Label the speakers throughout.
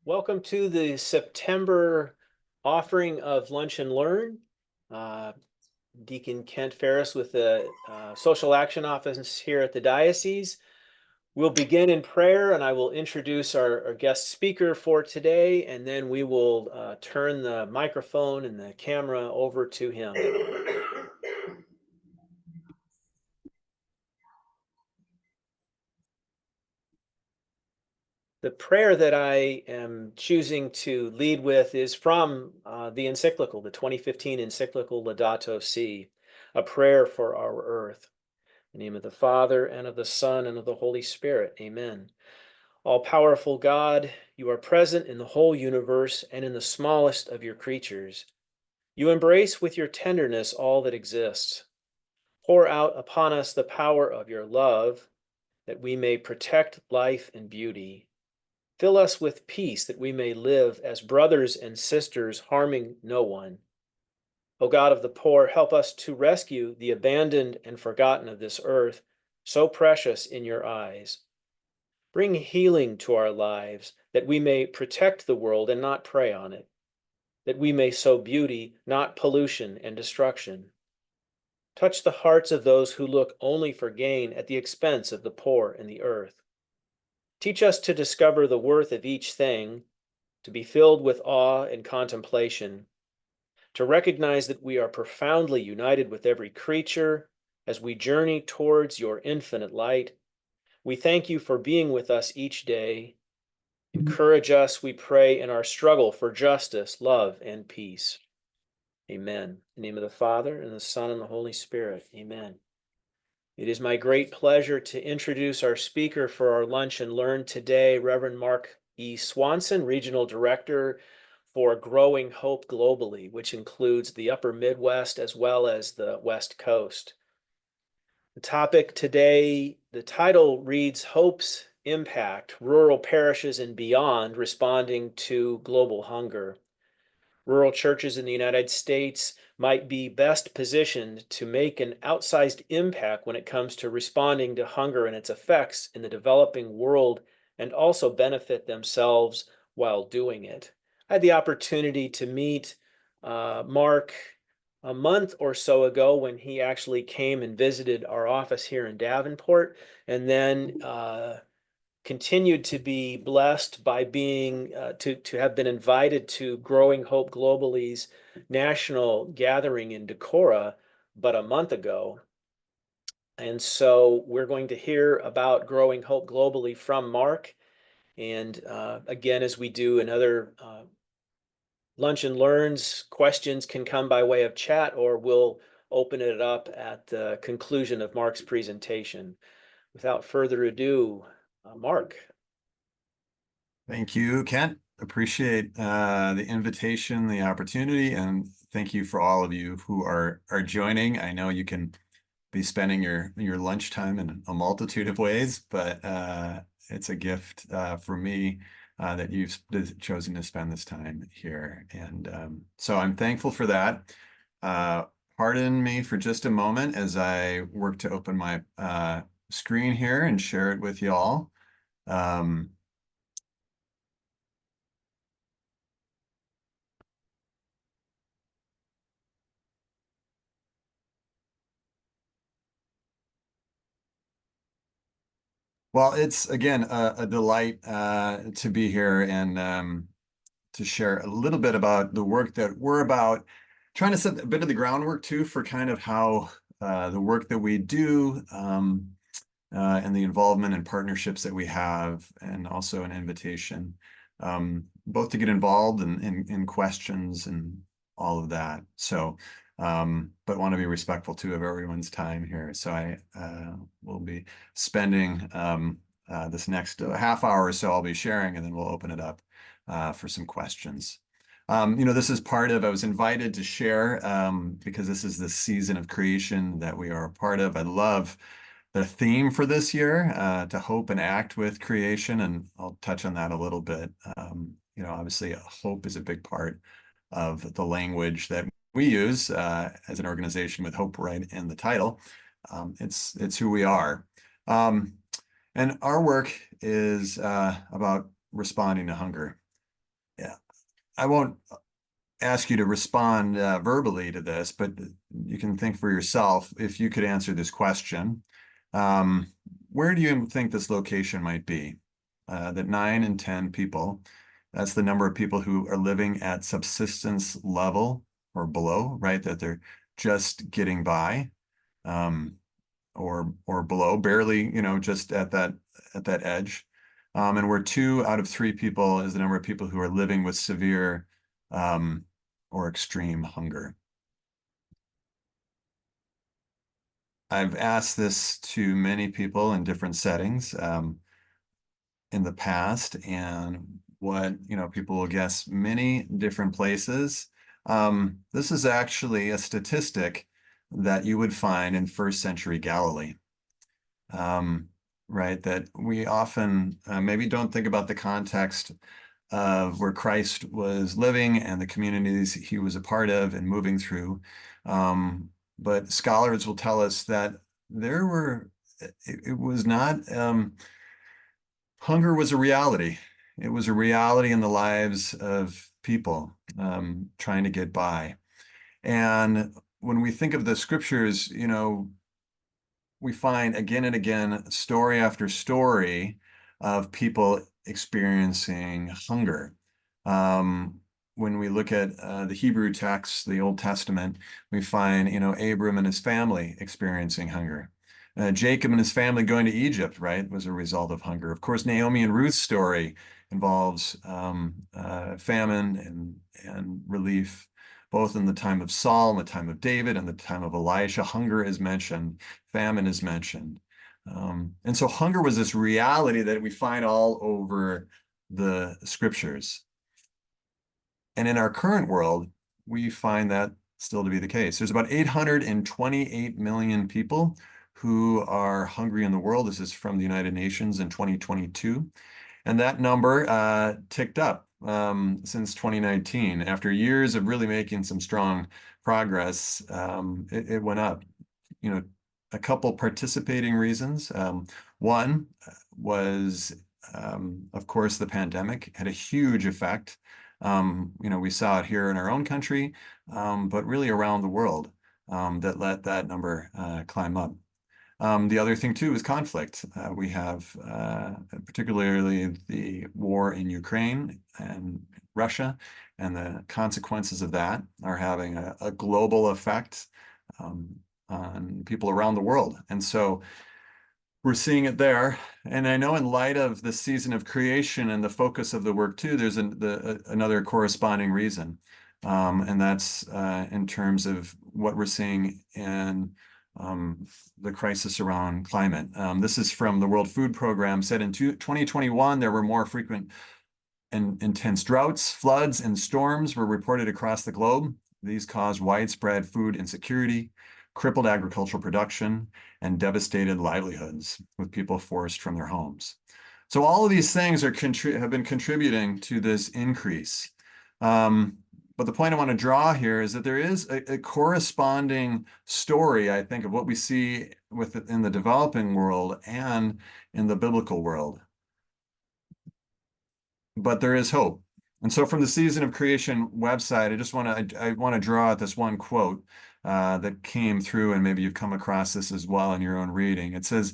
Speaker 1: Welcome to the September offering of Lunch and Learn. Uh, Deacon Kent Ferris with the Social Action Office here at the Diocese. We'll begin in prayer, and I will introduce our guest speaker for today, and then we will turn the microphone and the camera over to him. The prayer that I am choosing to lead with is from the encyclical, the 2015 encyclical Laudato Si, a prayer for our earth. In the name of the Father, and of the Son, and of the Holy Spirit. Amen. All-powerful God, you are present in the whole universe and in the smallest of your creatures. You embrace with your tenderness all that exists. Pour out upon us the power of your love, that we may protect life and beauty. Fill us with peace that we may live as brothers and sisters, harming no one. O God of the poor, help us to rescue the abandoned and forgotten of this earth, so precious in your eyes. Bring healing to our lives, that we may protect the world and not prey on it, that we may sow beauty, not pollution and destruction. Touch the hearts of those who look only for gain at the expense of the poor and the earth. Teach us to discover the worth of each thing, to be filled with awe and contemplation, to recognize that we are profoundly united with every creature as we journey towards your infinite light. We thank you for being with us each day. Encourage us, we pray, in our struggle for justice, love, and peace. Amen. In the name of the Father, and the Son, and the Holy Spirit. Amen. It is my great pleasure to introduce our speaker for our Lunch and Learn today, Reverend Mark E. Swanson, Regional Director for Growing Hope Globally, which includes the Upper Midwest as well as the West Coast. The topic today, the title reads Hope's Impact, Rural Parishes and Beyond Responding to Global Hunger. Rural churches in the United States might be best positioned to make an outsized impact when it comes to responding to hunger and its effects in the developing world, and also benefit themselves while doing it. I had the opportunity to meet Mark a month or so ago when he actually came and visited our office here in Davenport, and then continued to be blessed by being to have been invited to Growing Hope Globally's national gathering in Decorah but a month ago. And so we're going to hear about Growing Hope Globally from Mark. And again, as we do in other Lunch and Learns, questions can come by way of chat, or we'll open it up at the conclusion of Mark's presentation. Without further ado, Mark.
Speaker 2: Thank you, Kent. Appreciate the invitation, the opportunity, and thank you for all of you who are joining. I know you can be spending your lunchtime in a multitude of ways, but it's a gift for me that you've chosen to spend this time here. And so I'm thankful for that. Pardon me for just a moment as I work to open my screen here and share it with you all. Well, it's again a delight to be here and to share a little bit about the work that we're about, trying to set a bit of the groundwork too for kind of how the work that we do and the involvement and partnerships that we have, and also an invitation both to get involved in questions and all of that. So, but want to be respectful too of everyone's time here. So I will be spending this next half hour or so I'll be sharing, and then we'll open it up for some questions. This is part of, I was invited to share because this is the season of creation that we are a part of. I love the theme for this year, to hope and act with creation, and I'll touch on that a little bit. Obviously hope is a big part of the language that we use as an organization, with hope right in the title. It's who we are. And our work is about responding to hunger. yeah, I won't ask you to respond verbally to this, but you can think for yourself if you could answer this question. Um, where do you think this location might be? That 9 and 10 people, that's the number of people who are living at subsistence level or below, right? That they're just getting by, um, or below, barely, just at that edge. And where 2 out of 3 people is the number of people who are living with severe um, or extreme hunger. I've asked this to many people in different settings in the past, and what people will guess many different places. This is actually a statistic that you would find in first century Galilee. Um, right, that we often maybe don't think about the context of where Christ was living and the communities he was a part of and moving through. But scholars will tell us that there were, it was not, hunger was a reality. It was a reality in the lives of people trying to get by. And when we think of the scriptures, we find again and again, story after story of people experiencing hunger. Um, when we look at the Hebrew text, the Old Testament, we find, Abram and his family experiencing hunger. Jacob and his family going to Egypt, right, was a result of hunger. Of course, Naomi and Ruth's story involves famine and relief, both in the time of Saul and the time of David and the time of Elisha. Hunger is mentioned, famine is mentioned. And so hunger was this reality that we find all over the scriptures. And in our current world, we find that still to be the case. There's about 828 million people who are hungry in the world. This is from the United Nations in 2022. And that number ticked up since 2019. After years of really making some strong progress, it went up. You know, a couple participating reasons. One was, of course, the pandemic had a huge effect. We saw it here in our own country, but really around the world, that let that number climb up. The other thing too is conflict. We have particularly the war in Ukraine and Russia, and the consequences of that are having a global effect um, on people around the world. And so we're seeing it there. And I know in light of the season of creation and the focus of the work too, there's another corresponding reason. And that's in terms of what we're seeing in the crisis around climate. This is from the World Food Program, said in 2021, there were more frequent and intense droughts, floods, and storms were reported across the globe. These caused widespread food insecurity, crippled agricultural production, and devastated livelihoods, with people forced from their homes. So all of these things have been contributing to this increase. But the point I want to draw here is that there is a corresponding story, I think, of what we see in the developing world and in the biblical world. But there is hope. And so from the Season of Creation website, I want to draw out this one quote that came through, and maybe you've come across this as well in your own reading. It says,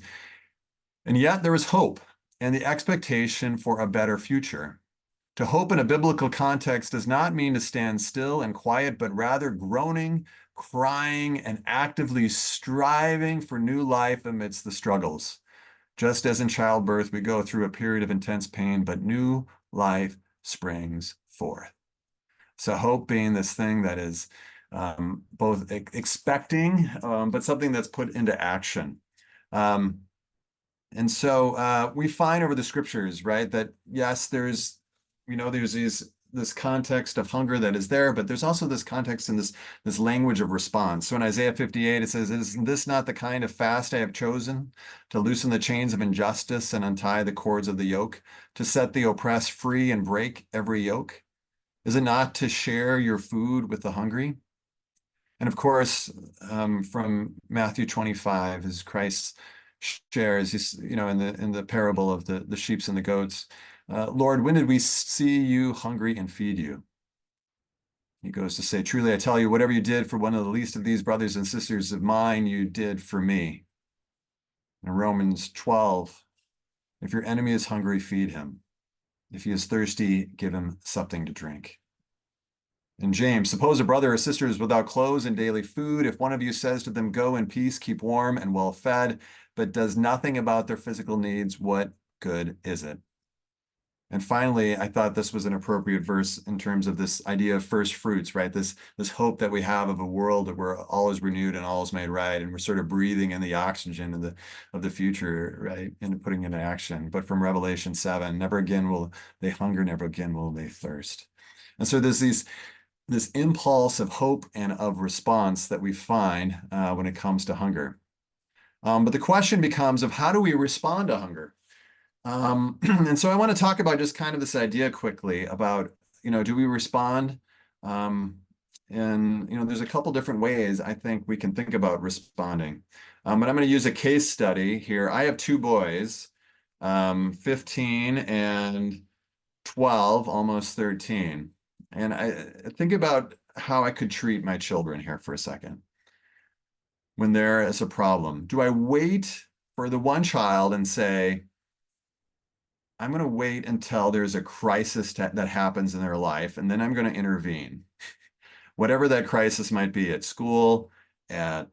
Speaker 2: "And yet there is hope and the expectation for a better future. To hope in a biblical context does not mean to stand still and quiet, but rather groaning, crying, and actively striving for new life amidst the struggles. Just as in childbirth, we go through a period of intense pain, but new life springs forth." So hope being this thing that is both expecting, but something that's put into action. Um, and so we find over the scriptures, right, that yes, there's this context of hunger that is there, but there's also this context and this language of response. So in Isaiah 58, it says, "Is this not the kind of fast I have chosen, to loosen the chains of injustice and untie the cords of the yoke, to set the oppressed free and break every yoke? Is it not to share your food with the hungry?" And of course, from Matthew 25, as Christ shares, in the parable of the sheep and the goats, Lord, when did we see you hungry and feed you? He goes to say, truly, I tell you, whatever you did for one of the least of these brothers and sisters of mine, you did for me. In Romans 12, if your enemy is hungry, feed him. If he is thirsty, give him something to drink. In James, suppose a brother or sister is without clothes and daily food. If one of you says to them, go in peace, keep warm and well fed, but does nothing about their physical needs, what good is it? And finally, I thought this was an appropriate verse in terms of this idea of first fruits, right? This hope that we have of a world that where all is renewed and all is made right, and we're sort of breathing in the oxygen of the future, right? And putting into action. But from Revelation 7, never again will they hunger, never again will they thirst. And so there's this impulse of hope and of response that we find when it comes to hunger. But the question becomes of how do we respond to hunger? And so I want to talk about just kind of this idea quickly about, do we respond? Um, and, there's a couple different ways I think we can think about responding. But I'm going to use a case study here. I have two boys, 15 and 12, almost 13. And I think about how I could treat my children here for a second when there is a problem. Do I wait for the one child and say, I'm going to wait until there's a crisis that happens in their life, and then I'm going to intervene. Whatever that crisis might be at school, at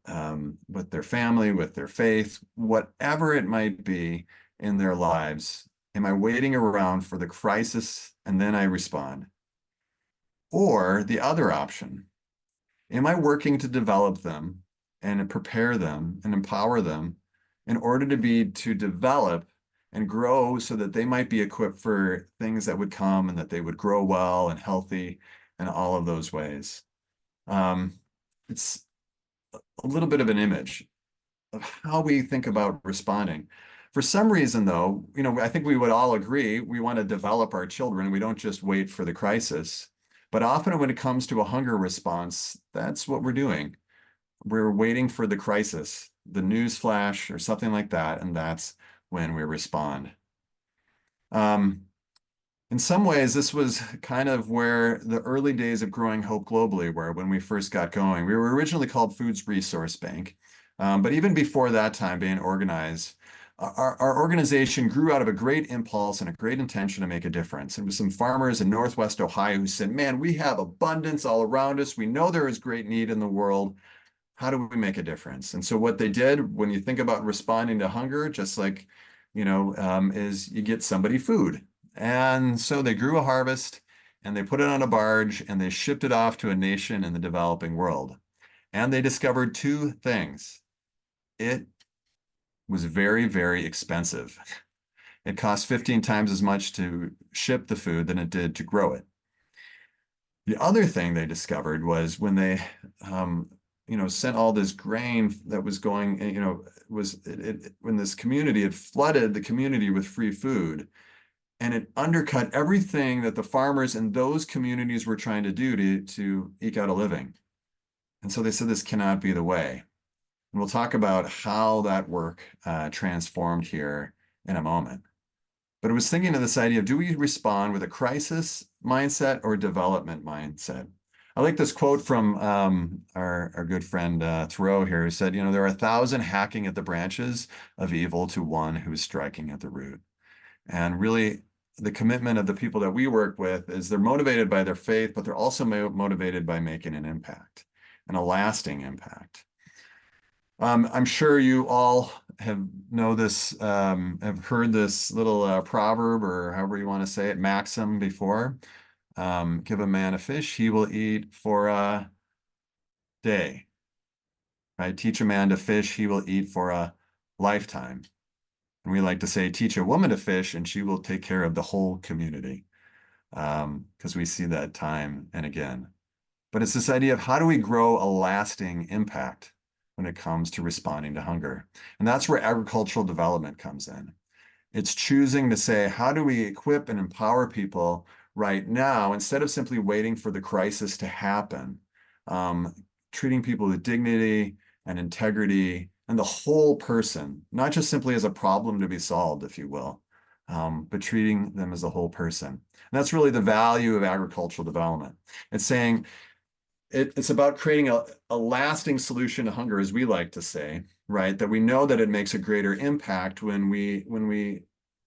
Speaker 2: with their family, with their faith, whatever it might be in their lives, am I waiting around for the crisis and then I respond? Or the other option, am I working to develop them and prepare them and empower them in order to develop and grow so that they might be equipped for things that would come and that they would grow well and healthy and all of those ways. Um, it's a little bit of an image of how we think about responding. For some reason, though, I think we would all agree we want to develop our children. We don't just wait for the crisis. But often when it comes to a hunger response, that's what we're doing. We're waiting for the crisis, the news flash or something like that, and that's when we respond. Um, in some ways, this was kind of where the early days of Growing Hope Globally were when we first got going. We were originally called Foods Resource Bank, but even before that time being organized, our organization grew out of a great impulse and a great intention to make a difference. It was some farmers in Northwest Ohio who said, man, we have abundance all around us. We know there is great need in the world. How do we make a difference? And so what they did when you think about responding to hunger, just like, is you get somebody food. And so they grew a harvest and they put it on a barge and they shipped it off to a nation in the developing world. And they discovered two things. It was very, very expensive. It cost 15 times as much to ship the food than it did to grow it. The other thing they discovered was when they, sent all this grain that was going, when this community had flooded the community with free food, and it undercut everything that the farmers in those communities were trying to do to eke out a living. And so they said this cannot be the way. And we'll talk about how that work transformed here in a moment. But I was thinking of this idea of do we respond with a crisis mindset or development mindset? I like this quote from our good friend Thoreau here, who said, there are 1,000 hacking at the branches of evil to one who's striking at the root. And really, the commitment of the people that we work with is they're motivated by their faith, but they're also motivated by making an impact and a lasting impact. I'm sure you all know this, have heard this little proverb or however you want to say it, maxim before. Give a man a fish, he will eat for a day. Right? Teach a man to fish, he will eat for a lifetime. And we like to say, teach a woman to fish, and she will take care of the whole community. Because we see that time and again. But it's this idea of how do we grow a lasting impact when it comes to responding to hunger? And that's where agricultural development comes in. It's choosing to say, how do we equip and empower people right now instead of simply waiting for the crisis to happen, um, treating people with dignity and integrity and the whole person, not just simply as a problem to be solved, if you will, but treating them as a whole person. And that's really the value of agricultural development. It's saying it's about creating a lasting solution to hunger, as we like to say, right? That we know that it makes a greater impact when we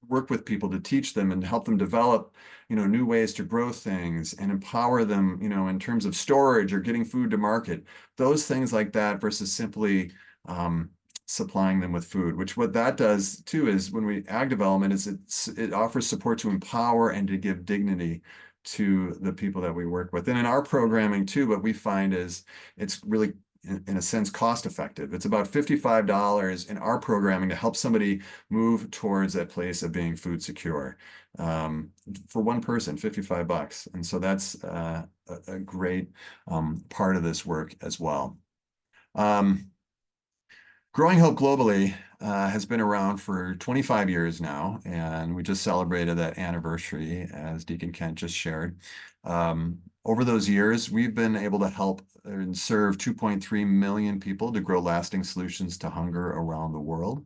Speaker 2: work with people to teach them and help them develop, new ways to grow things and empower them, in terms of storage or getting food to market, those things like that, versus simply um, supplying them with food. Which what that does too is when we ag development is it offers support to empower and to give dignity to the people that we work with. And in our programming too, what we find is it's really, in a sense, cost effective. It's about $55 in our programming to help somebody move towards that place of being food secure. For one person, 55 bucks. And so that's a great part of this work as well. Um, Growing Hope Globally has been around for 25 years now, and we just celebrated that anniversary, as Deacon Kent just shared. Over those years, we've been able to help and serve 2.3 million people to grow lasting solutions to hunger around the world.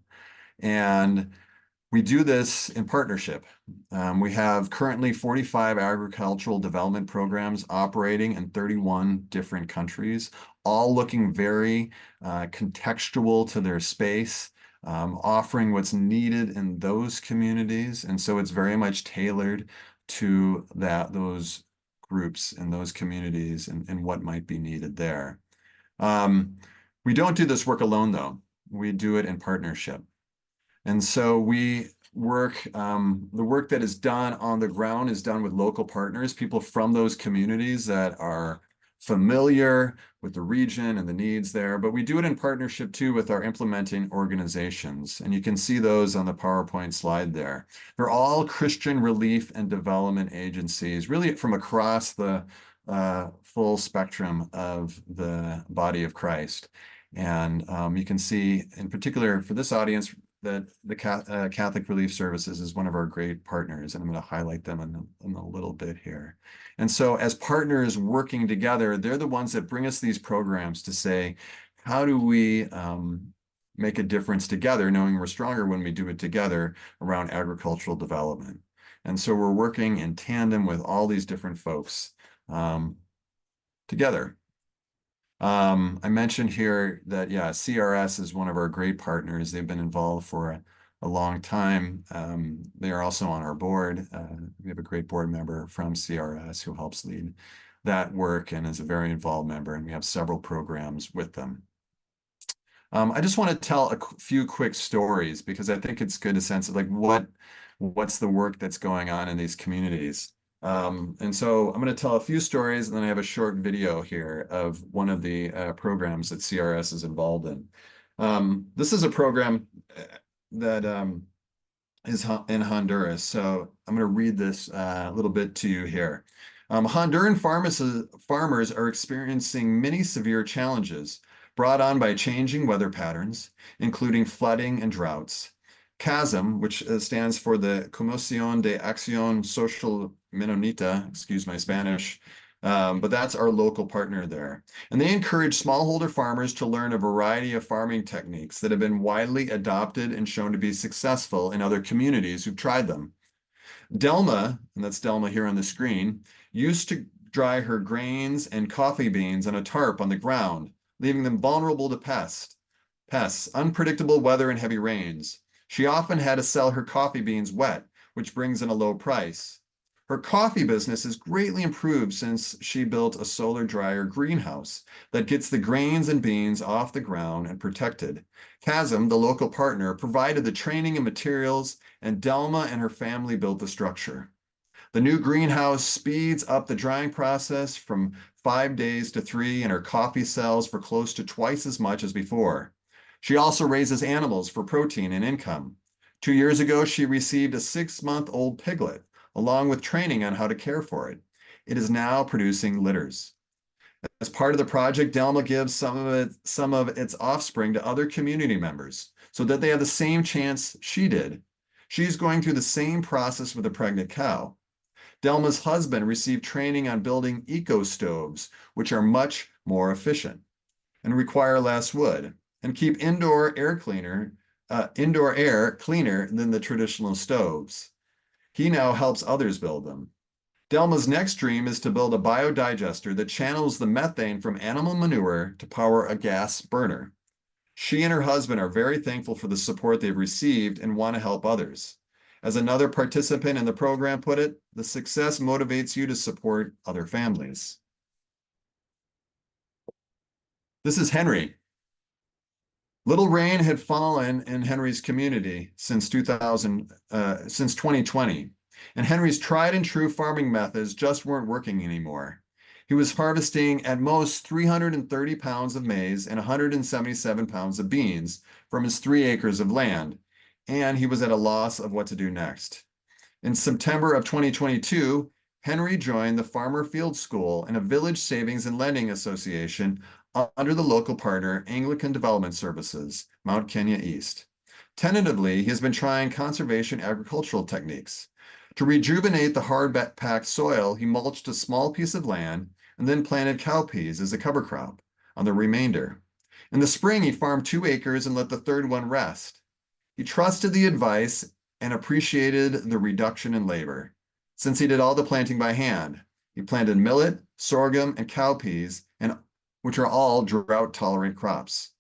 Speaker 2: And we do this in partnership. We have currently 45 agricultural development programs operating in 31 different countries, all looking very contextual to their space, offering what's needed in those communities. And so it's very much tailored to those groups and those communities and what might be needed there. Um, we don't do this work alone, though. We do it in partnership. And so the work that is done on the ground is done with local partners, people from those communities that are familiar with the region and the needs there. But we do it in partnership too with our implementing organizations. And you can see those on the PowerPoint slide there. They're all Christian relief and development agencies, really from across the full spectrum of the body of Christ. And you can see, in particular, for this audience, that the Catholic Relief Services is one of our great partners, and I'm going to highlight them in a little bit here. And so as partners working together, they're the ones that bring us these programs to say, how do we make a difference together, knowing we're stronger when we do it together around agricultural development. And so we're working in tandem with all these different folks together. I mentioned here that, yeah, CRS is one of our great partners. They've been involved for a long time. They are also on our board. We have a great board member from CRS who helps lead that work and is a very involved member, and we have several programs with them. I just want to tell a few quick stories because I think it's good to sense of like what's the work that's going on in these communities. And so I'm going to tell a few stories, and then I have a short video here of one of the programs that CRS is involved in. This is a program that is in Honduras. So I'm going to read this a little bit to you here. Honduran farmers are experiencing many severe challenges brought on by changing weather patterns, including flooding and droughts. CASM, which stands for the Comisión de Acción Social Menonita, excuse my Spanish, but that's our local partner there. And they encourage smallholder farmers to learn a variety of farming techniques that have been widely adopted and shown to be successful in other communities who've tried them. Delma, and that's Delma here on the screen, used to dry her grains and coffee beans on a tarp on the ground, leaving them vulnerable to pests, unpredictable weather, and heavy rains. She often had to sell her coffee beans wet, which brings in a low price. Her coffee business has greatly improved since she built a solar dryer greenhouse that gets the grains and beans off the ground and protected. Chasm, the local partner, provided the training and materials, and Delma and her family built the structure. The new greenhouse speeds up the drying process from 5 days to 3, and her coffee sells for close to twice as much as before. She also raises animals for protein and income. 2 years ago, she received a 6-month-old piglet, along with training on how to care for it. It is now producing litters. As part of the project, Delma gives some of its offspring to other community members so that they have the same chance she did. She's going through the same process with a pregnant cow. Delma's husband received training on building eco stoves, which are much more efficient and require less wood and keep indoor air cleaner than the traditional stoves. He now helps others build them. Delma's next dream is to build a biodigester that channels the methane from animal manure to power a gas burner. She and her husband are very thankful for the support they've received and want to help others. As another participant in the program put it, the success motivates you to support other families. This is Henry. Little rain had fallen in Henry's community since 2020, and Henry's tried and true farming methods just weren't working anymore. He was harvesting at most 330 pounds of maize and 177 pounds of beans from his 3 acres of land, and he was at a loss of what to do next. In September of 2022, Henry joined the Farmer Field School and a village savings and lending association under the local partner Anglican Development Services, Mount Kenya East. Tentatively, he has been trying conservation agricultural techniques. To rejuvenate the hard-packed soil, he mulched a small piece of land and then planted cowpeas as a cover crop on the remainder. In the spring, he farmed 2 acres and let the third one rest. He trusted the advice and appreciated the reduction in labor. Since he did all the planting by hand, he planted millet, sorghum, and cowpeas, which are all drought-tolerant crops.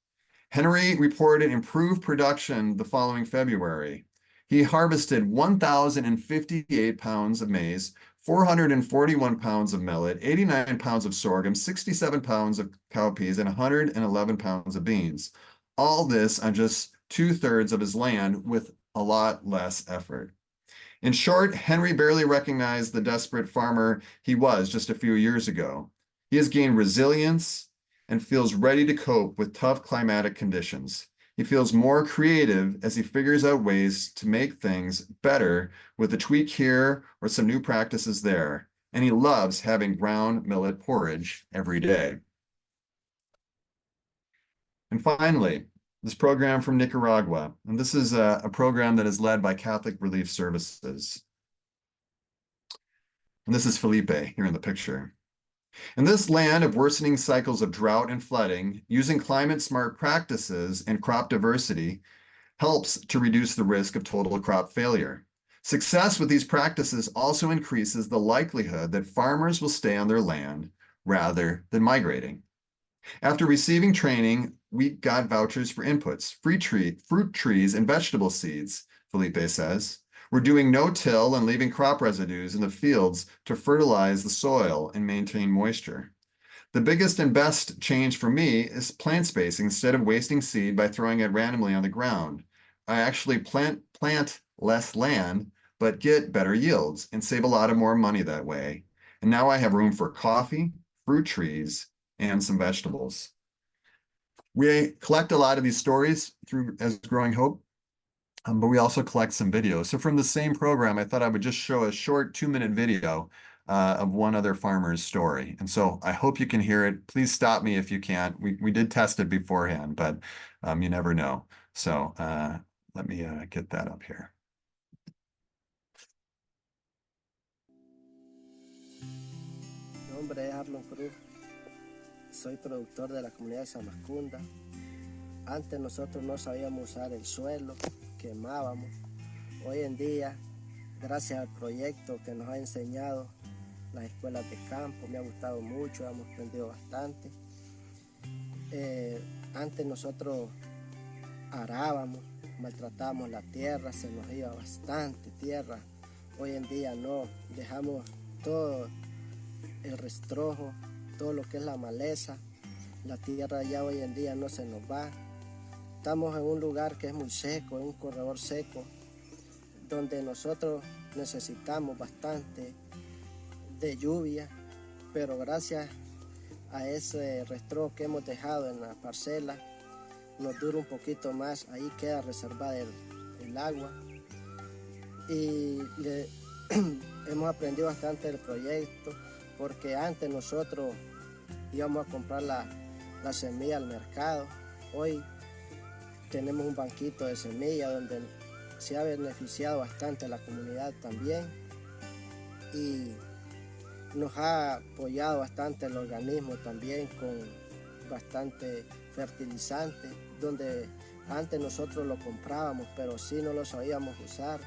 Speaker 2: Henry reported improved production the following February. He harvested 1,058 pounds of maize, 441 pounds of millet, 89 pounds of sorghum, 67 pounds of cowpeas, and 111 pounds of beans. All this on just 2/3 of his land with a lot less effort. In short, Henry barely recognized the desperate farmer he was just a few years ago. He has gained resilience and feels ready to cope with tough climatic conditions. He feels more creative as he figures out ways to make things better with a tweak here or some new practices there. And he loves having brown millet porridge every day. And finally, this program from Nicaragua. And this is a program that is led by Catholic Relief Services. And this is Felipe here in the picture. In this land of worsening cycles of drought and flooding, using climate-smart practices and crop diversity helps to reduce the risk of total crop failure. Success with these practices also increases the likelihood that farmers will stay on their land rather than migrating. After receiving training, we got vouchers for inputs, fruit trees, and vegetable seeds, Felipe says. We're doing no-till and leaving crop residues in the fields to fertilize the soil and maintain moisture. The biggest and best change for me is plant spacing instead of wasting seed by throwing it randomly on the ground. I actually plant less land, but get better yields and save a lot of more money that way. And now I have room for coffee, fruit trees, and some vegetables. We collect a lot of these stories through as Growing Hope, but we also collect some videos. So from the same program, I thought I would just show a short 2-minute video of one other farmer's story. And so I hope you can hear it. Please stop me if you can't. We did test it beforehand, but you never know. So let me get that up here.
Speaker 3: Mi nombre es Arlon Cruz, soy productor de la comunidad de Samascunda. Antes nosotros no sabíamos usar el suelo, quemábamos. Hoy en día, gracias al proyecto que nos ha enseñado las escuelas de campo, me ha gustado mucho, hemos aprendido bastante. Antes nosotros arábamos, maltratábamos la tierra, se nos iba bastante tierra. Hoy en día no, dejamos todo el restrojo, todo lo que es la maleza. La tierra ya hoy en día no se nos va. Estamos en un lugar que es muy seco, en un corredor seco, donde nosotros necesitamos bastante de lluvia, pero gracias a ese restrojo que hemos dejado en la parcela, nos dura un poquito más, ahí queda reservada el agua. Y hemos aprendido bastante del proyecto, porque antes nosotros íbamos a comprar la semilla al mercado. Hoy tenemos un banquito de semilla donde se ha beneficiado bastante a la comunidad también, y nos ha apoyado bastante el organismo también con bastante fertilizante, donde antes nosotros lo comprábamos pero sí no lo sabíamos usar.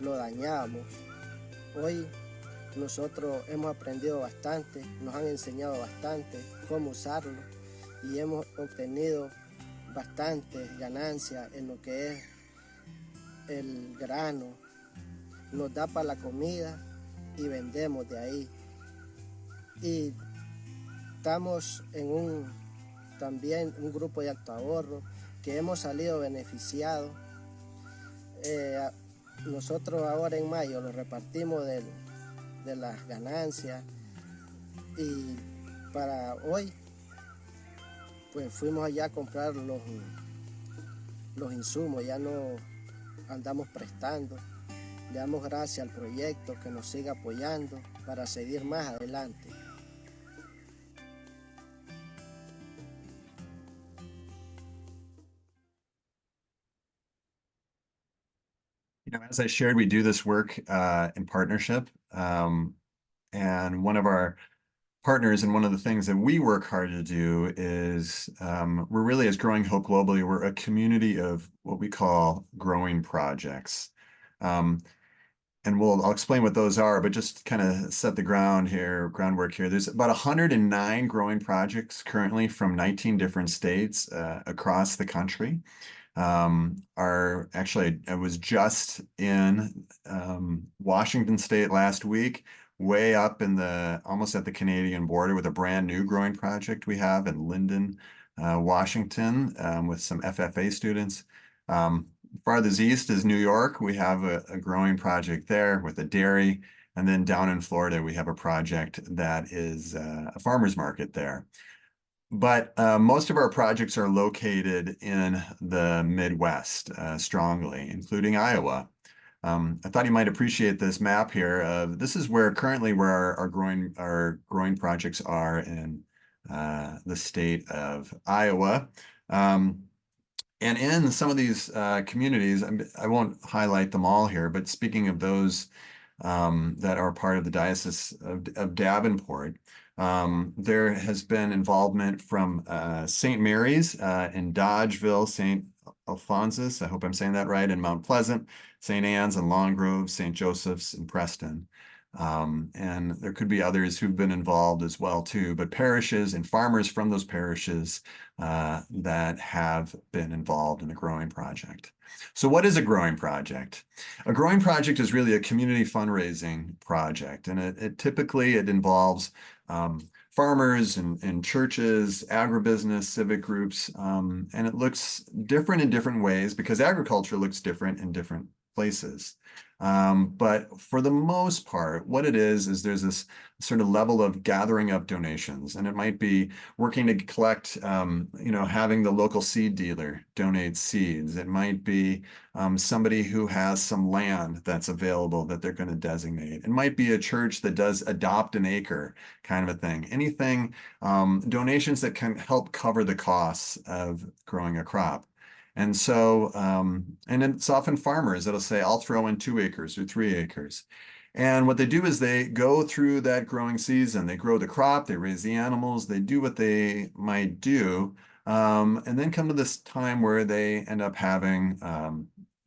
Speaker 3: lo dañábamos. Hoy nosotros hemos aprendido bastante, nos han enseñado bastante cómo usarlo y hemos obtenido bastantes ganancias en lo que es el grano. Nos da para la comida y vendemos de ahí. Y estamos en también un grupo de autoahorro que hemos salido beneficiados. Nosotros ahora en mayo lo repartimos de las ganancias y para hoy pues fuimos allá a comprar los insumos, ya no andamos prestando. Le damos gracias al proyecto que nos siga apoyando para seguir más adelante.
Speaker 2: You know, as I shared, we do this work in partnership. And one of our partners and one of the things that we work hard to do is we're really, as Growing Hope Globally, we're a community of what we call growing projects. And I'll explain what those are, but just kind of set the groundwork here. There's about 109 growing projects currently from 19 different states across the country. I was just in Washington State last week, way up in almost at the Canadian border with a brand new growing project we have in Linden, Washington, with some FFA students. Farthest east is New York. We have a growing project there with a dairy. And then down in Florida, we have a project that is a farmer's market there. But most of our projects are located in the Midwest, strongly, including Iowa. I thought you might appreciate this map here. This is currently where our growing projects are in the state of Iowa. And in some of these communities, I won't highlight them all here, but speaking of those that are part of the Diocese of Davenport, there has been involvement from St. Mary's in Dodgeville, St. Alphonsus, I hope I'm saying that right, in Mount Pleasant, St. Anne's and Long Grove, St. Joseph's in Preston. And there could be others who've been involved as well too, but parishes and farmers from those parishes that have been involved in a growing project. So what is a growing project? A growing project is really a community fundraising project, and it typically involves farmers and churches, agribusiness, civic groups, and it looks different in different ways because agriculture looks different in different places. But for the most part, what it is there's this sort of level of gathering up donations, and it might be working to collect, having the local seed dealer donate seeds. It might be somebody who has some land that's available that they're going to designate. It might be a church that does adopt an acre kind of a thing. Anything, donations that can help cover the costs of growing a crop. And so, and it's often farmers that'll say, I'll throw in 2 acres or 3 acres. And what they do is they go through that growing season. They grow the crop, they raise the animals, they do what they might do, and then come to this time where they end up having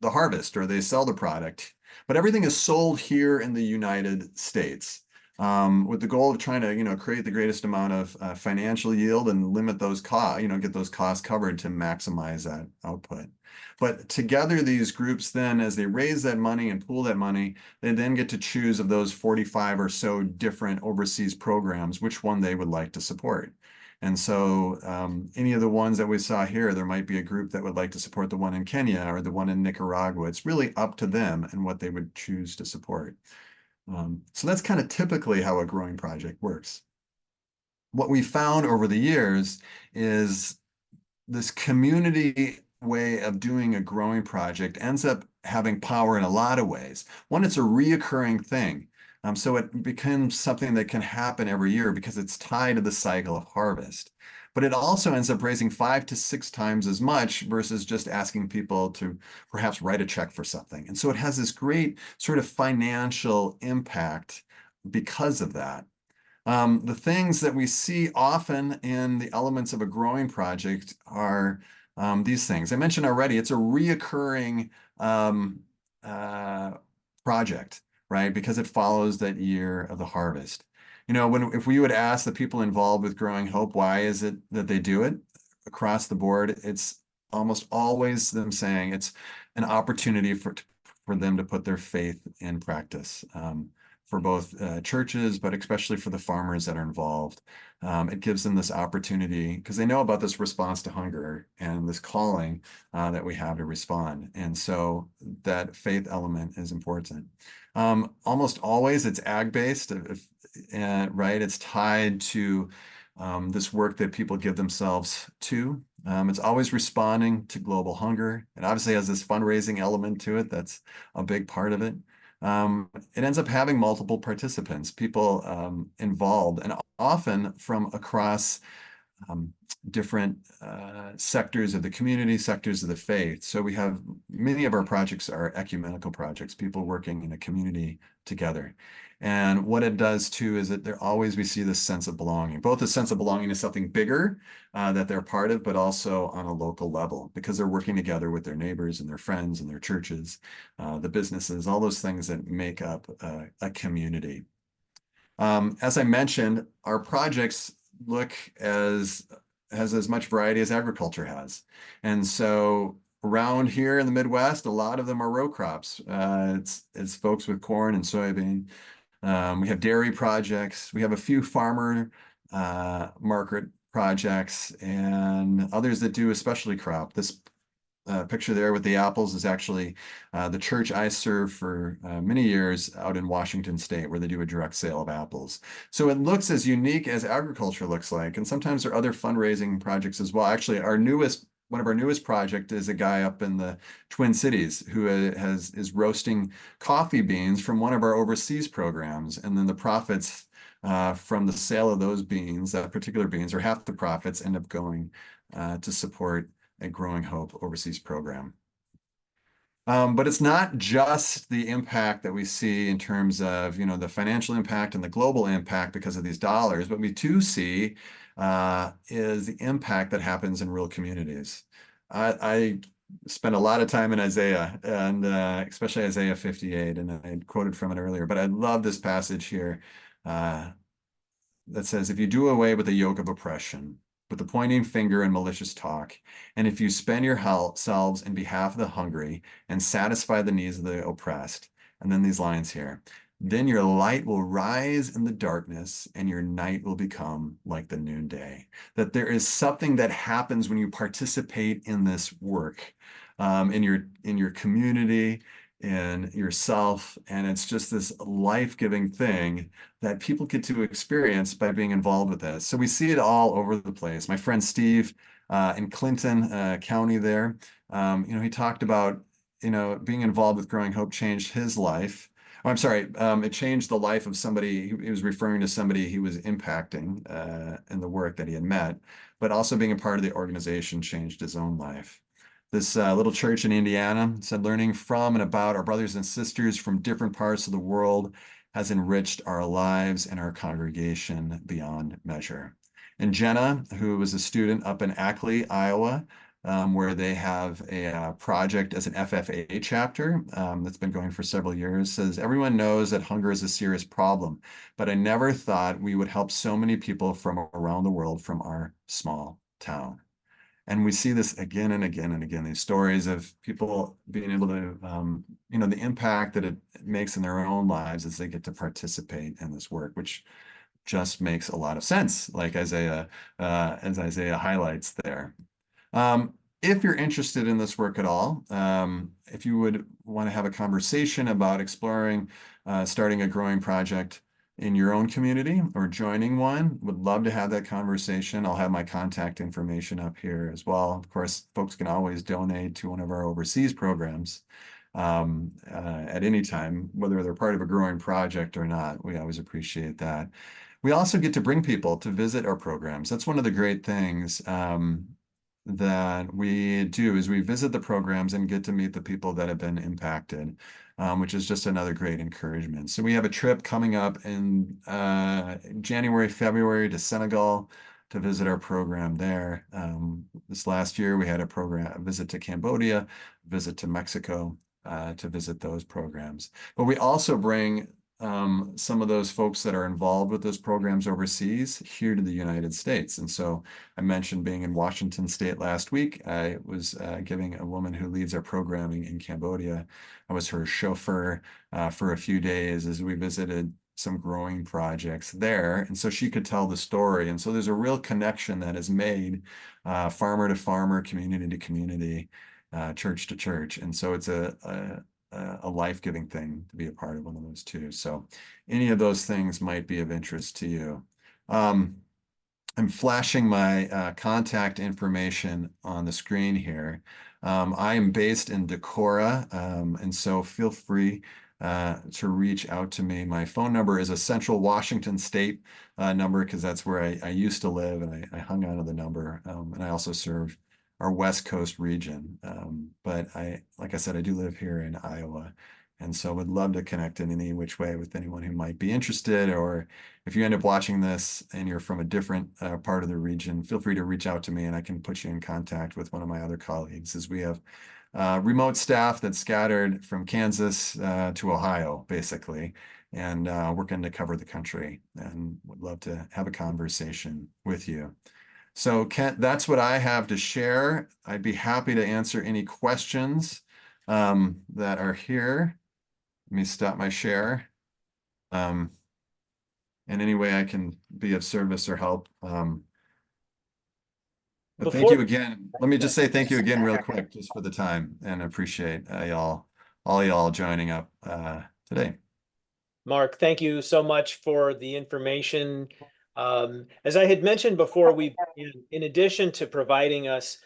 Speaker 2: the harvest or they sell the product. But everything is sold here in the United States. With the goal of trying to, create the greatest amount of financial yield and limit those costs, get those costs covered to maximize that output. But together, these groups then, as they raise that money and pool that money, they then get to choose of those 45 or so different overseas programs, which one they would like to support. And so any of the ones that we saw here, there might be a group that would like to support the one in Kenya or the one in Nicaragua. It's really up to them and what they would choose to support. So that's kind of typically how a growing project works. What we found over the years is this community way of doing a growing project ends up having power in a lot of ways. One, it's a reoccurring thing. So it becomes something that can happen every year because it's tied to the cycle of harvest. But it also ends up raising 5 to 6 times as much versus just asking people to perhaps write a check for something. And so it has this great sort of financial impact because of that. The things that we see often in the elements of a growing project are these things. I mentioned already, it's a reoccurring project, right? Because it follows that year of the harvest. If we would ask the people involved with Growing Hope, why is it that they do it across the board, it's almost always them saying it's an opportunity for them to put their faith in practice. For both churches, but especially for the farmers that are involved. It gives them this opportunity because they know about this response to hunger and this calling that we have to respond. And so that faith element is important. Almost always it's ag-based, right? It's tied to this work that people give themselves to. It's always responding to global hunger. It obviously has this fundraising element to it. That's a big part of it. It ends up having multiple participants, people involved, and often from across different sectors of the community, sectors of the faith. So we have many of our projects are ecumenical projects, people working in a community together. And what it does too is that there always we see this sense of belonging, both a sense of belonging to something bigger that they're part of, but also on a local level because they're working together with their neighbors and their friends and their churches, the businesses, all those things that make up a community. As I mentioned, our projects look has as much variety as agriculture has. And so around here in the Midwest, a lot of them are row crops. It's folks with corn and soybean. We have dairy projects. We have a few farmer market projects and others that do a specialty crop. This picture there with the apples is actually the church I served for many years out in Washington State, where they do a direct sale of apples. So it looks as unique as agriculture looks like. And sometimes there are other fundraising projects as well. Actually, one of our newest project is a guy up in the Twin Cities who is roasting coffee beans from one of our overseas programs. And then the profits from the sale of those beans, that particular beans, or half the profits end up going to support a Growing Hope overseas program. But it's not just the impact that we see in terms of, the financial impact and the global impact because of these dollars. What we do see is the impact that happens in rural communities. I spent a lot of time in Isaiah, and especially Isaiah 58, and I quoted from it earlier, but I love this passage here that says, if you do away with the yoke of oppression, with the pointing finger and malicious talk, and if you spend yourselves in behalf of the hungry and satisfy the needs of the oppressed, and then these lines here, then your light will rise in the darkness and your night will become like the noonday. That there is something that happens when you participate in this work, in your community, in yourself, and it's just this life-giving thing that people get to experience by being involved with this. So we see it all over the place. My friend Steve in Clinton County there, he talked about, being involved with Growing Hope changed his life. Oh, I'm sorry, it changed the life of somebody. He was referring to somebody he was impacting in the work that he had met, but also being a part of the organization changed his own life. This little church in Indiana said, learning from and about our brothers and sisters from different parts of the world has enriched our lives and our congregation beyond measure. And Jenna, who was a student up in Ackley, Iowa, where they have a project as an FFA chapter that's been going for several years, says, everyone knows that hunger is a serious problem, but I never thought we would help so many people from around the world from our small town. And we see this again and again and again, these stories of people being able to, the impact that it makes in their own lives as they get to participate in this work, which just makes a lot of sense, like as Isaiah highlights there. If you're interested in this work at all, if you would want to have a conversation about exploring starting a growing project in your own community or joining one, would love to have that conversation. I'll have my contact information up here as well. Of course, folks can always donate to one of our overseas programs at any time, whether they're part of a growing project or not. We always appreciate that. We also get to bring people to visit our programs. That's one of the great things that we do is we visit the programs and get to meet the people that have been impacted, which is just another great encouragement. So we have a trip coming up in January, February to Senegal to visit our program there. This last year we had a visit to Cambodia, visit to Mexico. to visit those programs. But we also bring some of those folks that are involved with those programs overseas here to the United States. And so I mentioned being in Washington State last week. I was giving a woman who leads our programming in Cambodia. I was her chauffeur for a few days as we visited some growing projects there. And so she could tell the story. And so there's a real connection that is made farmer to farmer, community to community, church to church. And so it's a life-giving thing to be a part of one of those too. So any of those things might be of interest to you. I'm flashing my contact information on the screen here. I am based in Decorah, and so feel free to reach out to me. My phone number is a Central Washington State number because that's where I used to live, and I hung on to the number. And I also serve our West Coast region. But like I said, I do live here in Iowa. And so would love to connect in any which way with anyone who might be interested, or if you end up watching this and you're from a different part of the region, feel free to reach out to me and I can put you in contact with one of my other colleagues, as we have remote staff that's scattered from Kansas to Ohio, basically, and working to cover the country, and would love to have a conversation with you. So Kent, that's what I have to share. I'd be happy to answer any questions that are here. Let me stop my share. In any way I can be of service or help. But thank you again. Let me just say thank you again real quick just for the time, and appreciate all y'all joining up today.
Speaker 1: Mark, thank you so much for the information. As I had mentioned before, in addition to providing us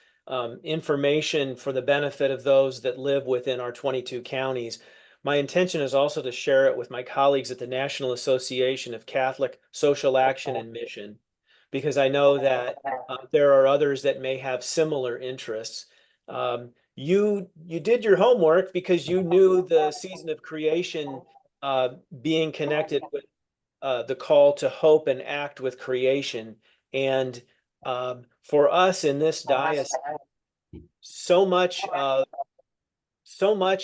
Speaker 1: information for the benefit of those that live within our 22 counties, my intention is also to share it with my colleagues at the National Association of Catholic Social Action and Mission, because I know that there are others that may have similar interests. You did your homework because you knew the season of creation being connected with the call to hope and act with creation. And for us in this diocese, so much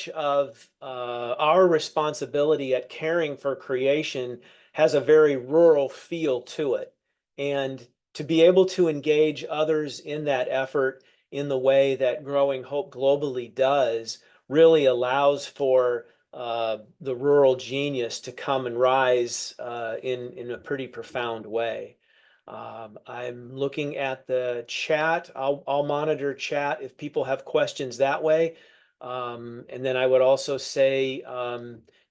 Speaker 1: of our responsibility at caring for creation has a very rural feel to it. And to be able to engage others in that effort in the way that Growing Hope globally does really allows for the rural genius to come and rise in a pretty profound way. I'm looking at the chat. I'll monitor chat if people have questions that way. And then I would also say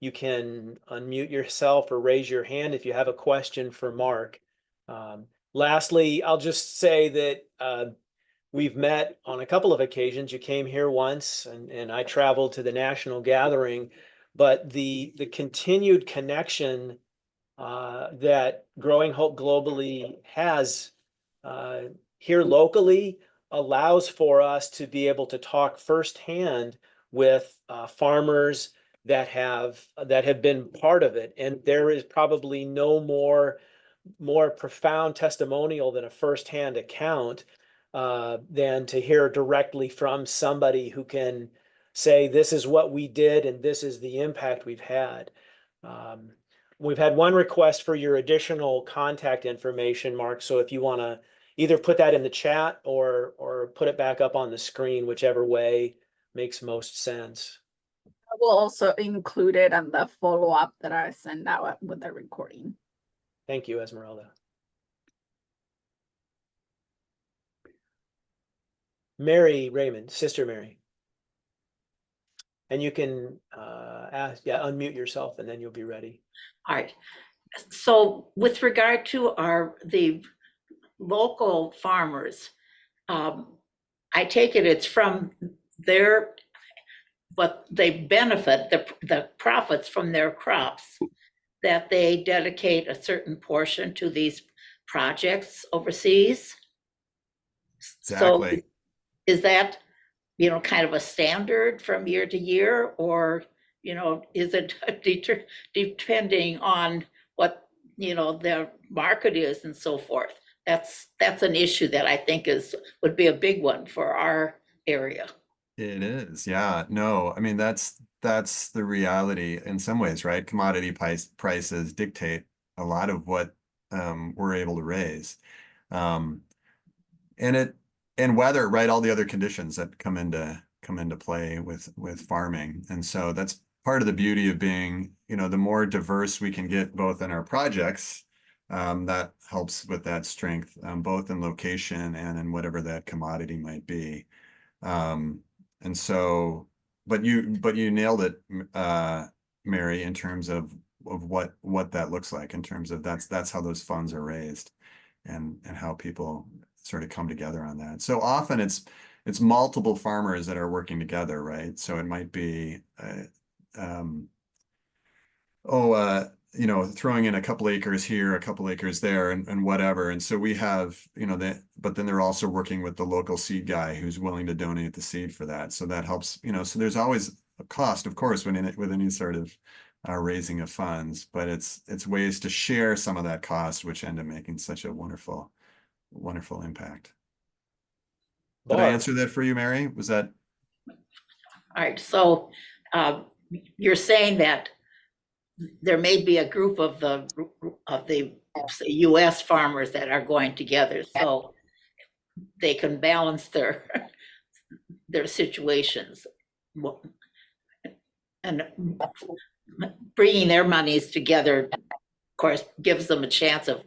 Speaker 1: you can unmute yourself or raise your hand if you have a question for Mark. Lastly, I'll just say that we've met on a couple of occasions. You came here once, and I traveled to the national gathering, but the continued connection that Growing Hope globally has here locally allows for us to be able to talk firsthand with farmers that have been part of it. And there is probably no more profound testimonial than a firsthand account than to hear directly from somebody who can say, this is what we did and this is the impact we've had. We've had one request for your additional contact information, Mark. So if you want to either put that in the chat or put it back up on the screen, whichever way makes most sense.
Speaker 4: I will also include it on the follow-up that I send out with the recording.
Speaker 1: Thank you, Esmeralda. Mary Raymond, Sister Mary. And you can unmute yourself and then you'll be ready.
Speaker 5: All right. So with regard to the local farmers, I take it's from what they benefit, the profits from their crops, that they dedicate a certain portion to these projects overseas.
Speaker 2: Exactly.
Speaker 5: So is that, kind of a standard from year to year, or, is it depending on what, their market is and so forth? That's an issue that I think would be a big one for our area.
Speaker 2: It is, yeah. No, I mean that's that's the reality in some ways, right? Commodity prices dictate a lot of what we're able to raise. And weather, right? All the other conditions that come into play with farming. And so that's part of the beauty of being, the more diverse we can get both in our projects, that helps with that strength, both in location and in whatever that commodity might be. And so, but you nailed it, Mary, in terms of what that looks like, in terms of that's how those funds are raised, and how people sort of come together on that. So often it's multiple farmers that are working together, right? So it might be throwing in a couple acres here, a couple acres there, and whatever. And so we have, that, but then they're also working with the local seed guy who's willing to donate the seed for that. So that helps, so there's always a cost, of course, with any sort of raising of funds, but it's ways to share some of that cost, which end up making such a wonderful impact. Did I answer that for you, Mary? Was that?
Speaker 5: All right, so you're saying that there may be a group of the say, U.S. farmers that are going together, so they can balance their situations, and bringing their monies together, of course, gives them a chance of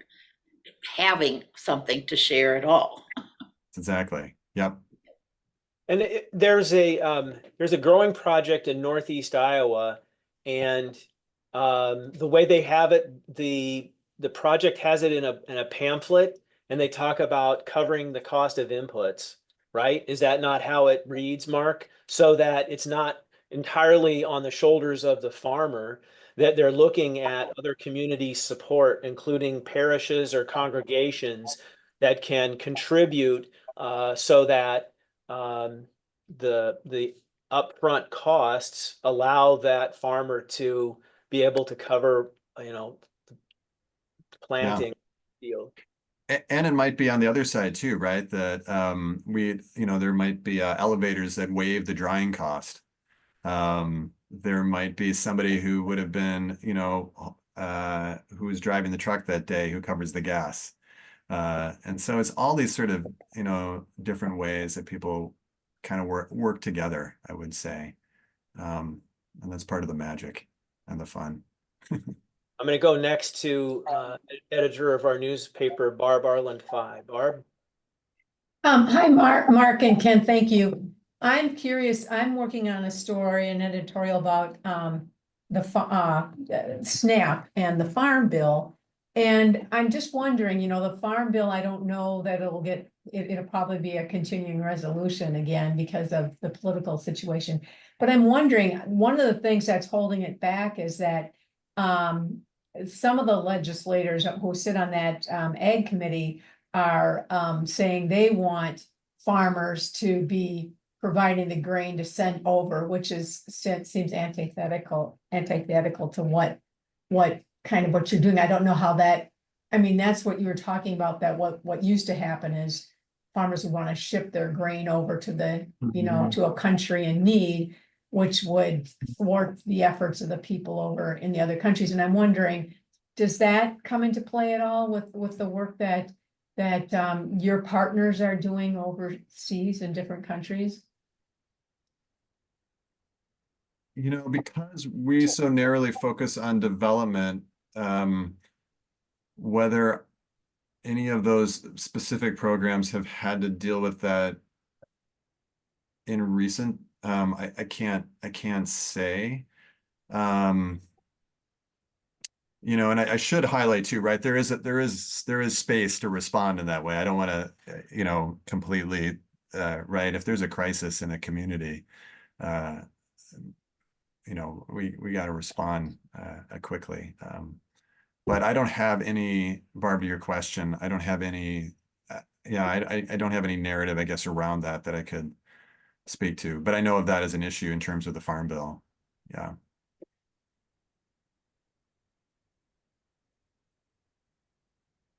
Speaker 5: having something to share at all.
Speaker 2: Exactly. Yep.
Speaker 1: And there's a growing project in Northeast Iowa, and the way they have it, the project has it in a pamphlet, and they talk about covering the cost of inputs, right? Is that not how it reads, Mark? So that it's not entirely on the shoulders of the farmer, that they're looking at other community support, including parishes or congregations that can contribute, so that the upfront costs allow that farmer to be able to cover, planting field.
Speaker 2: And it might be on the other side too, right? That there might be elevators that waive the drying cost. There might be somebody who would have been, who was driving the truck that day who covers the gas. And so it's all these sort of, different ways that people kind of work together, I would say. And that's part of the magic and the fun.
Speaker 1: I'm going to go next to editor of our newspaper, Barb Arland-Fye. Barb?
Speaker 6: Hi, Mark and Ken, thank you. I'm curious, I'm working on a story, an editorial about the SNAP and the Farm Bill. And I'm just wondering, the Farm Bill, I don't know that it'll probably be a continuing resolution again because of the political situation. But I'm wondering, one of the things that's holding it back is that some of the legislators who sit on that ag committee are saying they want farmers to be providing the grain to send over, which seems antithetical to what you're doing. I don't know how that, that's what you were talking about, that what used to happen is farmers would want to ship their grain over to to a country in need, which would thwart the efforts of the people over in the other countries. And I'm wondering, does that come into play at all with the work that your partners are doing overseas in different countries?
Speaker 2: Because we so narrowly focus on development, whether any of those specific programs have had to deal with that in recent, I can't say. And I should highlight too, right? There is space to respond in that way. I don't want to, completely, right? If there's a crisis in a community, we got to respond quickly. But I don't have any, Barb, to your question, I don't have any, I don't have any narrative, I guess, around that I could speak to. But I know of that as an issue in terms of the Farm Bill. Yeah.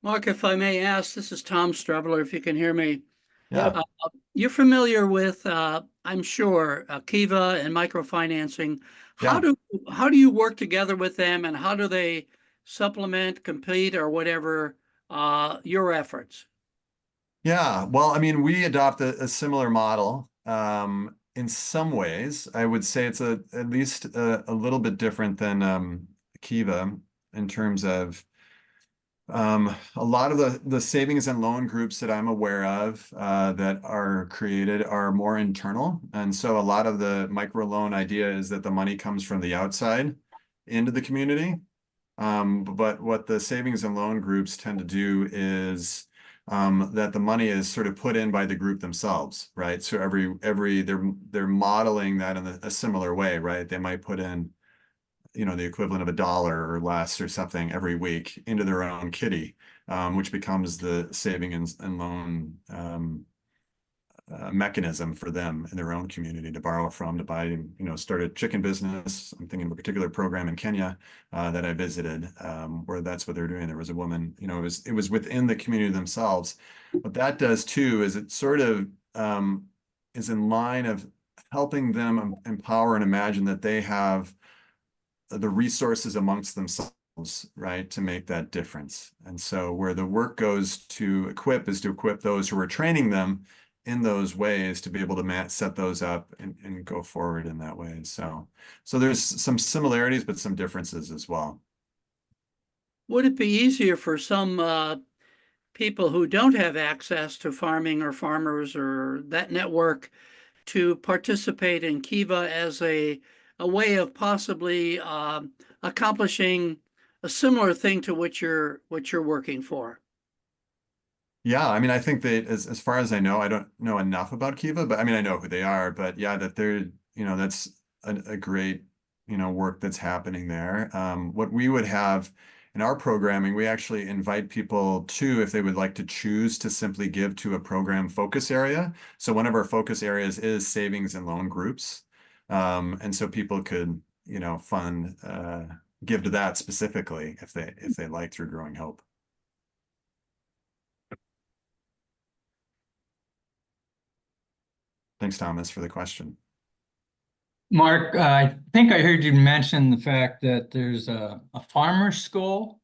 Speaker 7: Mark, if I may ask, this is Tom Streveler, if you can hear me.
Speaker 2: Yeah.
Speaker 7: You're familiar with, I'm sure, Kiva and microfinancing How do you work together with them, and how do they supplement, complete, or whatever your efforts?
Speaker 2: Yeah, well, I mean, we adopt a similar model. In some ways, I would say it's at least a little bit different than Kiva in terms of a lot of the savings and loan groups that I'm aware of that are created are more internal. And so a lot of the microloan idea is that the money comes from the outside into the community. But what the savings and loan groups tend to do is that the money is sort of put in by the group themselves, right? So they're modeling that in a similar way, right? They might put in, the equivalent of $1 or less or something every week into their own kitty, which becomes the saving and loan mechanism for them in their own community to borrow from, to buy, start a chicken business. I'm thinking of a particular program in Kenya that I visited where that's what they're doing. There was a woman, it was within the community themselves. What that does too is it sort of is in line of helping them empower and imagine that they have the resources amongst themselves, right, to make that difference. And so where the work goes to equip is to equip those who are training them in those ways to be able to set those up and go forward in that way. So there's some similarities, but some differences as well.
Speaker 7: Would it be easier for some people who don't have access to farming or farmers or that network to participate in Kiva as a way of possibly accomplishing a similar thing to what you're working for?
Speaker 2: Yeah, I mean, I think that as far as I know, I don't know enough about Kiva, but I mean, I know who they are, but yeah, that they're, that's a great, work that's happening there. What we would have in our programming, we actually invite people to, if they would like to choose to simply give to a program focus area. So one of our focus areas is savings and loan groups. And so people could, fund, give to that specifically if they like through Growing Hope. Thanks, Thomas, for the question.
Speaker 8: Mark, I think I heard you mention the fact that there's a farmer school.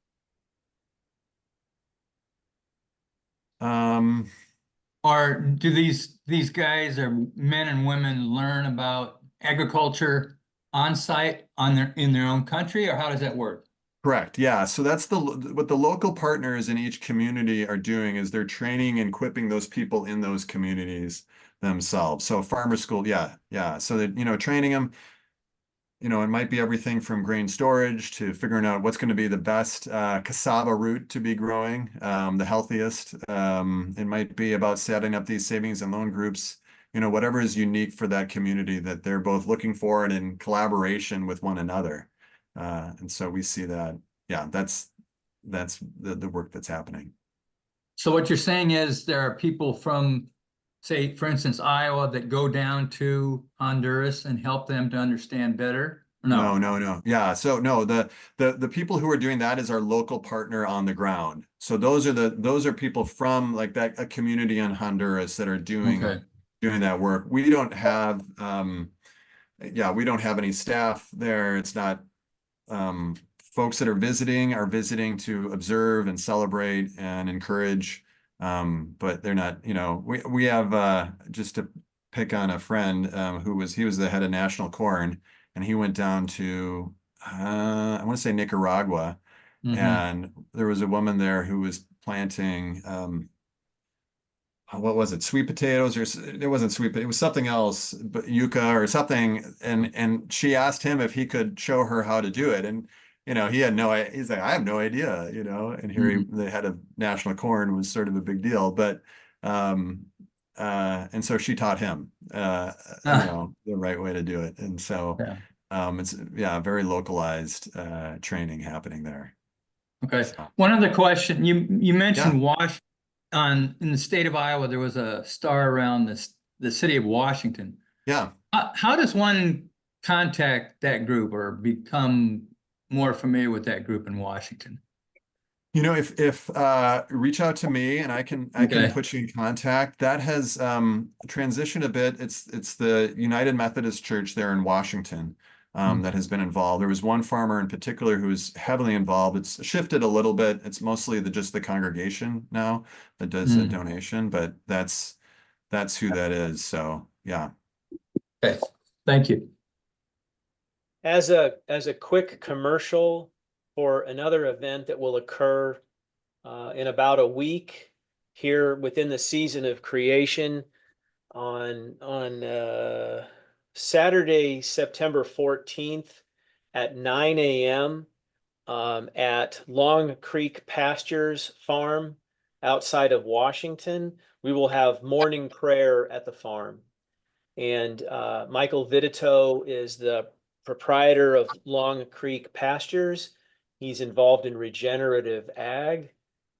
Speaker 8: Or do these guys or men and women learn about agriculture on site in their own country, or how does that work?
Speaker 2: Correct. Yeah. So that's what the local partners in each community are doing is they're training and equipping those people in those communities themselves. So farmer school, yeah, yeah. So that, training them, it might be everything from grain storage to figuring out what's going to be the best cassava root to be growing, the healthiest. It might be about setting up these savings and loan groups, whatever is unique for that community that they're both looking for and in collaboration with one another. And so we see that, yeah, that's the work that's happening.
Speaker 8: So what you're saying is there are people from, say, for instance, Iowa that go down to Honduras and help them to understand better? No.
Speaker 2: No. Yeah. So no, the people who are doing that is our local partner on the ground. So those are people from like that a community in Honduras that are doing that work. We don't have we don't have any staff there. It's not folks that are visiting to observe and celebrate and encourage. But they're not, we have just to pick on a friend he was the head of National Corn, and he went down to I want to say Nicaragua, and there was a woman there who was planting what was it, sweet potatoes, or it wasn't sweet, it was something else, but yucca or something, and she asked him if he could show her how to do it, and he had he's like, I have no idea, and here the head of National Corn was sort of a big deal, but and so she taught him the right way to do it, and so it's very localized training happening there.
Speaker 8: Okay.
Speaker 2: So,
Speaker 8: one other question, you mentioned in the state of Iowa, there was a star around the city of Washington.
Speaker 2: Yeah.
Speaker 8: How does one contact that group or become more familiar with that group in Washington?
Speaker 2: If reach out to me and I can put you in contact. That has transitioned a bit. It's the United Methodist Church there in Washington. that has been involved. There was one farmer in particular who was heavily involved. It's shifted a little bit. It's mostly just the congregation now that does a donation, but that's who that is. So yeah.
Speaker 8: Okay, thank you.
Speaker 1: As a quick commercial for another event that will occur in about a week here within the season of creation on Saturday, September 14th at 9 a.m. At Long Creek Pastures Farm outside of Washington. We will have morning prayer at the farm. And Michael Vidito is the proprietor of Long Creek Pastures. He's involved in regenerative ag.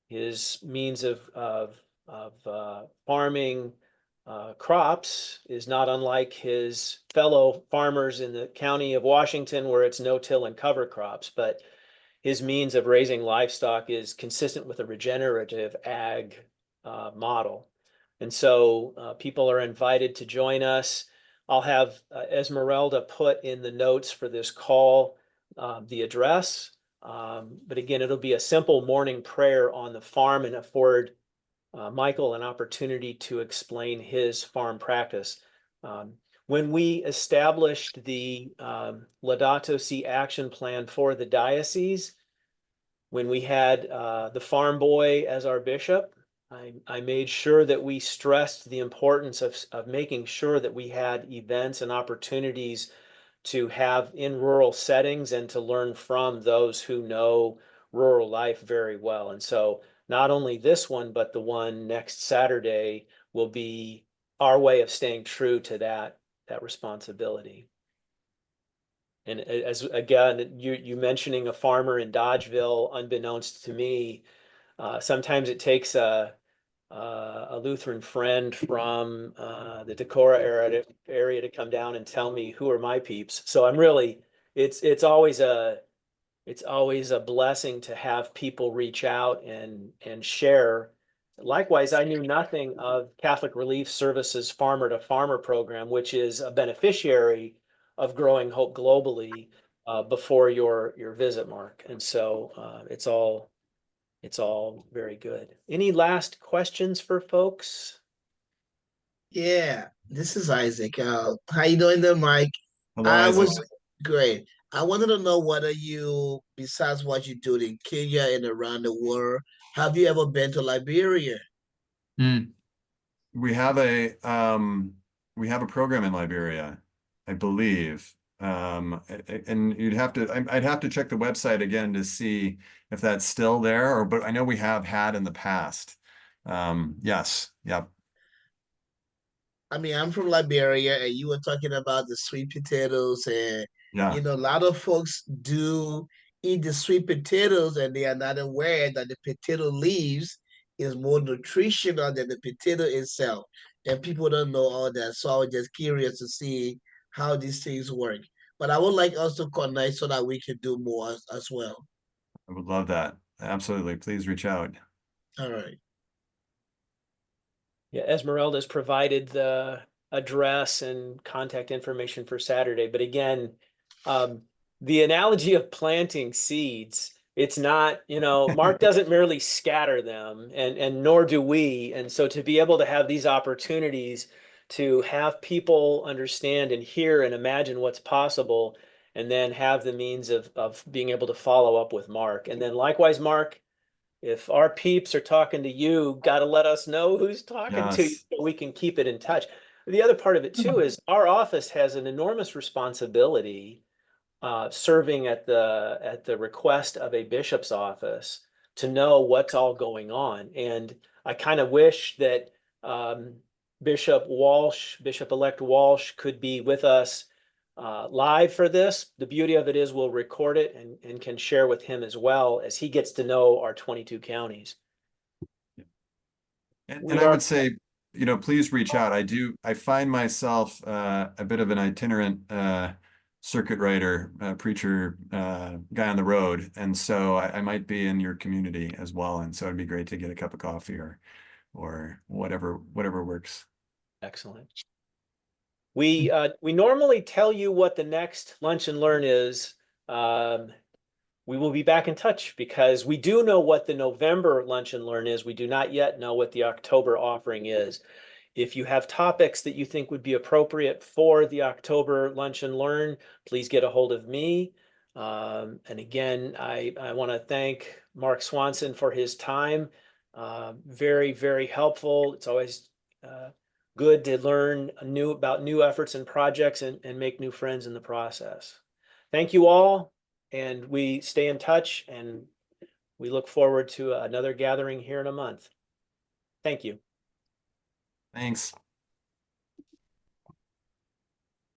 Speaker 1: His means of farming crops is not unlike his fellow farmers in the county of Washington, where it's no-till and cover crops. But his means of raising livestock is consistent with a regenerative ag model. And so people are invited to join us. I'll have Esmeralda put in the notes for this call the address. But again, it'll be a simple morning prayer on the farm and afford Michael an opportunity to explain his farm practice. When we established the Laudato Si action plan for the diocese, when we had the farm boy as our bishop, I made sure that we stressed the importance of making sure that we had events and opportunities to have in rural settings and to learn from those who know rural life very well. And so not only this one, but the one next Saturday will be our way of staying true to that responsibility. And as again, you mentioning a farmer in Dodgeville, unbeknownst to me, sometimes it takes a Lutheran friend from the Decorah area to come down and tell me who are my peeps. So I'm really, it's always a blessing to have people reach out and share. Likewise, I knew nothing of Catholic Relief Services Farmer to Farmer program, which is a beneficiary of Growing Hope globally before your visit, Mark. And so it's all very good. Any last questions for folks?
Speaker 9: Yeah, this is Isaac. How you doing there, Mike?
Speaker 2: Hello,
Speaker 9: I
Speaker 2: Isaac.
Speaker 9: was great. I wanted to know whether you, besides what you do in Kenya and around the world, have you ever been to Liberia?
Speaker 8: Mm.
Speaker 2: We have a program in Liberia, I believe. And I'd have to check the website again to see if that's still there, but I know we have had in the past. Yes, yep.
Speaker 9: I mean, I'm from Liberia, and you were talking about the sweet potatoes, and
Speaker 2: Yeah.
Speaker 9: a lot of folks do eat the sweet potatoes, and they are not aware that the potato leaves is more nutritional than the potato itself, and people don't know all that. So I was just curious to see how these things work. But I would like us to connect so that we can do more as well.
Speaker 2: I would love that. Absolutely. Please reach out.
Speaker 9: All right.
Speaker 1: Yeah, Esmeralda's provided the address and contact information for Saturday. But again, the analogy of planting seeds, it's not, Mark doesn't merely scatter them, and nor do we. And so to be able to have these opportunities to have people understand and hear and imagine what's possible, and then have the means of being able to follow up with Mark. And then likewise, Mark, if our peeps are talking to you, got to let us know who's talking to you
Speaker 2: Yes.
Speaker 1: so we can keep it in touch. The other part of it too is our office has an enormous responsibility serving at the request of a bishop's office to know what's all going on. And I kind of wish that Bishop-elect Walsh could be with us live for this. The beauty of it is we'll record it and can share with him as well as he gets to know our 22 counties.
Speaker 2: And I would say, please reach out. I find myself a bit of an itinerant circuit rider, preacher, guy on the road. And so I might be in your community as well. And so it'd be great to get a cup of coffee or whatever works.
Speaker 1: Excellent. We normally tell you what the next Lunch and Learn is. We will be back in touch because we do know what the November Lunch and Learn is. We do not yet know what the October offering is. If you have topics that you think would be appropriate for the October Lunch and Learn, please get a hold of me. And again, I want to thank Mark Swanson for his time. Very, very helpful. It's always good to learn about new efforts and projects and make new friends in the process. Thank you all, and we stay in touch, and we look forward to another gathering here in a month. Thank you.
Speaker 2: Thanks.